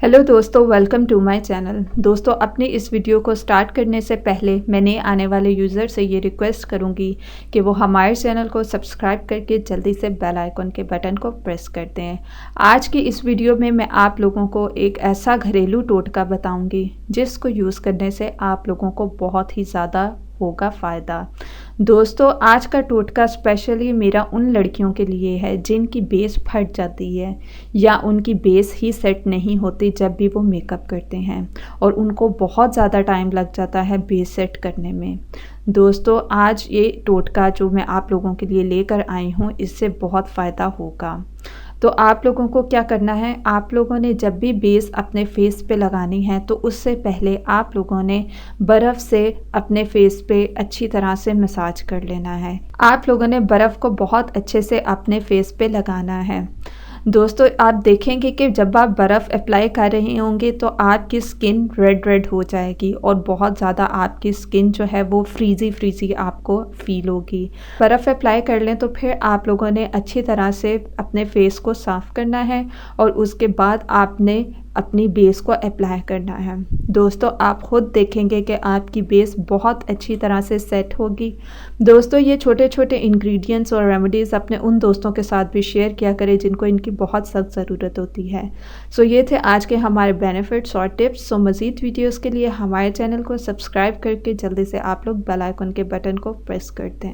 Hello दोस्तों, welcome to my channel. दोस्तों, अपनी इस वीडियो को स्टार्ट करने से पहले मैं नए आने वाले यूज़र से ये रिक्वेस्ट करूंगी कि वो हमारे चैनल को सब्सक्राइब करके जल्दी से बेल आइकन के बटन को प्रेस कर दें। आज की इस वीडियो में मैं आप लोगों को एक ऐसा घरेलू टोटका बताऊंगी जिसको यूज़ करने से आप लोगों को बहुत ही ज़्यादा होगा फ़ायदा। दोस्तों, आज का टोटका स्पेशली मेरा उन लड़कियों के लिए है जिनकी बेस फट जाती है या उनकी बेस ही सेट नहीं होती जब भी वो मेकअप करते हैं और उनको बहुत ज़्यादा टाइम लग जाता है बेस सेट करने में। दोस्तों, आज ये टोटका जो मैं आप लोगों के लिए लेकर आई हूँ, इससे बहुत फ़ायदा होगा। तो आप लोगों को क्या करना है, आप लोगों ने जब भी बेस अपने फेस पे लगानी है तो उससे पहले आप लोगों ने बर्फ़ से अपने फेस पे अच्छी तरह से मसाज कर लेना है। आप लोगों ने बर्फ़ को बहुत अच्छे से अपने फेस पे लगाना है। दोस्तों, आप देखेंगे कि जब आप बर्फ़ अप्लाई कर रहे होंगे तो आपकी स्किन रेड रेड हो जाएगी और बहुत ज़्यादा आपकी स्किन जो है वो फ्रीज़ी फ्रीज़ी आपको फ़ील होगी। बर्फ़ अप्लाई कर लें तो फिर आप लोगों ने अच्छी तरह से अपने फेस को साफ़ करना है और उसके बाद आपने अपनी बेस को अप्लाई करना है। दोस्तों, आप ख़ुद देखेंगे कि आपकी बेस बहुत अच्छी तरह से सेट होगी। दोस्तों, ये छोटे छोटे इंग्रेडिएंट्स और रेमेडीज़ अपने उन दोस्तों के साथ भी शेयर किया करें जिनको इनकी बहुत सख्त ज़रूरत होती है। सो ये थे आज के हमारे बेनिफिट्स और टिप्स। सो मज़ीद वीडियोज़ के लिए हमारे चैनल को सब्सक्राइब करके जल्दी से आप लोग बेल आइकन के बटन को प्रेस कर दें।